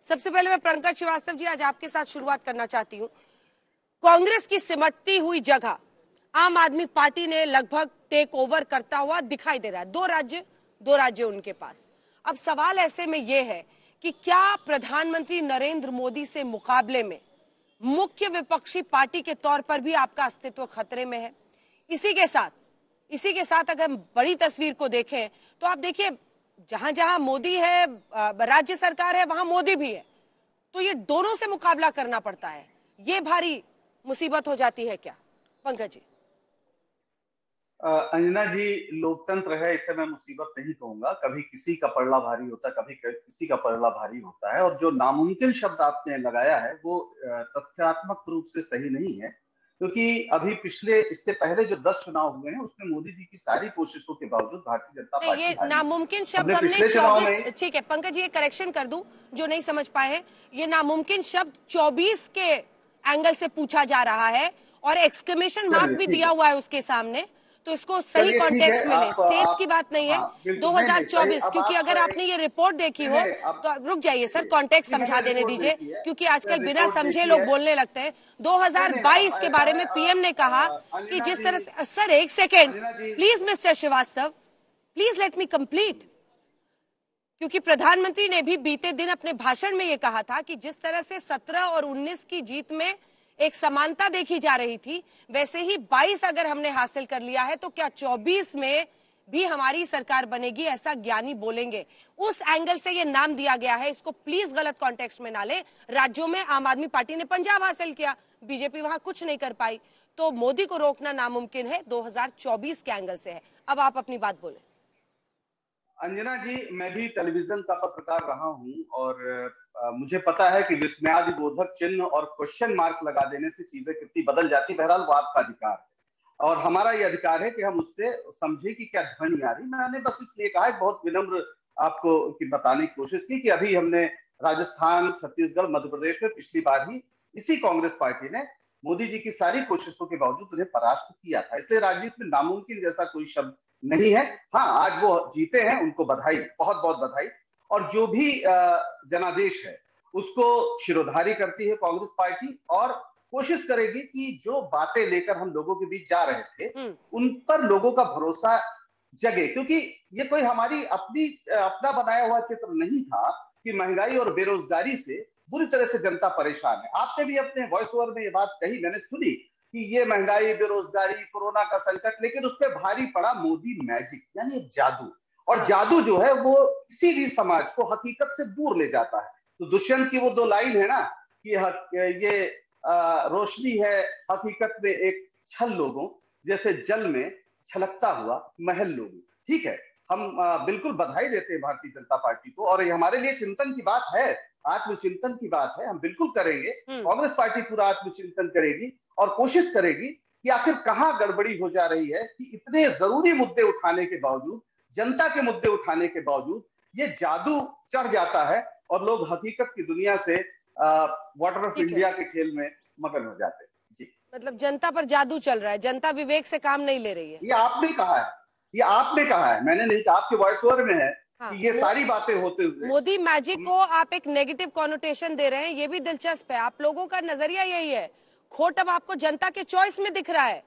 सबसे पहले मैं पंकज श्रीवास्तव जी आज आपके साथ शुरुआत करना चाहती हूँ। कांग्रेस की सिमटती हुई जगह आम आदमी पार्टी ने लगभग टेक ओवर करता हुआ दिखाई दे रहा है। दो राज्य उनके पास। अब सवाल ऐसे में यह है कि क्या प्रधानमंत्री नरेंद्र मोदी से मुकाबले में मुख्य विपक्षी पार्टी के तौर पर भी आपका अस्तित्व खतरे में है? इसी के साथ अगर हम बड़ी तस्वीर को देखें तो आप देखिए, जहां जहां मोदी है, राज्य सरकार है, वहां मोदी भी है, तो ये दोनों से मुकाबला करना पड़ता है। ये भारी मुसीबत हो जाती है क्या पंकज जी? अंजना जी, लोकतंत्र है, इसे मैं मुसीबत नहीं कहूंगा। कभी किसी का पलड़ा भारी होता है, कभी किसी का पलड़ा भारी होता है। और जो नामुमकिन शब्द आपने लगाया है वो तथ्यात्मक रूप से सही नहीं है, क्योंकि अभी इससे पहले जो 10 चुनाव हुए हैं उसमें मोदी जी की सारी कोशिशों के बावजूद भारतीय जनता पार्टी ये नामुमकिन शब्द हमने हमने पिछले चुनाव में, ठीक है पंकज जी, ये करेक्शन कर दूं जो नहीं समझ पाए हैं, ये नामुमकिन शब्द 24 के एंगल से पूछा जा रहा है और एक्सक्लेमेशन मार्क भी दिया हुआ है उसके सामने, तो इसको सही कॉन्टेक्स्ट में ले। स्टेट्स की बात नहीं है। 2024, क्योंकि अगर आपने ये रिपोर्ट देखी हो तो रुक जाइए सर, कॉन्टेक्स्ट समझा देने दीजिए, क्योंकि आजकल बिना समझे लोग बोलने लगते हैं। 2022 के बारे में पीएम ने कहा कि जिस तरह से, सर एक second please mister Srivastava, please let me complete, क्योंकि प्रधानमंत्री ने भी बीते दिन अपने भाषण में ये कहा था कि जिस तरह से 17 और 19 की जीत में एक समानता देखी जा रही थी, वैसे ही 22 अगर हमने हासिल कर लिया है तो क्या 24 में भी हमारी सरकार बनेगी, ऐसा ज्ञानी बोलेंगे। उस एंगल से ये नाम दिया गया है, इसको प्लीज गलत कॉन्टेक्स्ट में ना ले। राज्यों में आम आदमी पार्टी ने पंजाब हासिल किया, बीजेपी वहां कुछ नहीं कर पाई, तो मोदी को रोकना नामुमकिन है, 2024 के एंगल से है। अब आप अपनी बात बोले। अंजना जी, मैं भी टेलीविजन का पत्रकार रहा हूं और मुझे पता है कि विस्मयादिबोधक चिन्ह और क्वेश्चन मार्क लगा देने से चीजें कितनी बदल जाती। बहरहाल वो आपका अधिकार है और हमारा ये अधिकार है कि हम उससे समझे कि क्या ध्वनि आ रही। मैंने बस इसलिए कहा है, बहुत विनम्र आपको बताने की कोशिश की कि अभी हमने राजस्थान, छत्तीसगढ़, मध्य प्रदेश में पिछली बार ही इसी कांग्रेस पार्टी ने मोदी जी की सारी कोशिशों के बावजूद उन्हें परास्त किया था। इसलिए राजनीति में नामुमकिन जैसा कोई शब्द नहीं है। हाँ, आज वो जीते हैं, उनको बधाई, बहुत बहुत बधाई। और जो भी जनादेश है उसको शिरोधारी करती है कांग्रेस पार्टी और कोशिश करेगी कि जो बातें लेकर हम लोगों के बीच जा रहे थे उन पर लोगों का भरोसा जगे, क्योंकि ये कोई हमारी अपना बनाया हुआ चित्र नहीं था कि महंगाई और बेरोजगारी से बुरी तरह से जनता परेशान है। आपने भी अपने वॉइस ओवर में ये बात कही, मैंने सुनी कि ये महंगाई, बेरोजगारी, कोरोना का संकट, लेकिन उस पर भारी पड़ा मोदी मैजिक, यानी जादू। और जादू जो है वो किसी भी समाज को हकीकत से दूर ले जाता है। तो दुष्यंत की वो 2 लाइन है ना कि ये रोशनी है हकीकत में एक छल लोगों, जैसे जल में छलकता हुआ महल लोगों। ठीक है, हम बिल्कुल बधाई देते हैं भारतीय जनता पार्टी को और ये हमारे लिए चिंतन की बात है, आत्मचिंतन की बात है, हम बिल्कुल करेंगे। कांग्रेस पार्टी पूरा आत्मचिंतन करेगी और कोशिश करेगी कि आखिर कहां गड़बड़ी हो जा रही है कि इतने जरूरी मुद्दे उठाने के बावजूद, जनता के मुद्दे उठाने के बावजूद ये जादू चढ़ जाता है और लोग हकीकत की दुनिया से वाटर ऑफ इंडिया के खेल में मगन हो जाते हैं। जी, मतलब जनता पर जादू चल रहा है, जनता विवेक से काम नहीं ले रही है। ये आपने कहा है, ये आपने कहा है, मैंने नहीं कहा। आपके वॉइस ओवर में है कि ये सारी बातें होते हुए मोदी मैजिक को आप एक नेगेटिव कॉनोटेशन दे रहे हैं, ये भी दिलचस्प है। आप लोगों का नजरिया यही है, खोट अब आपको जनता के चॉइस में दिख रहा है।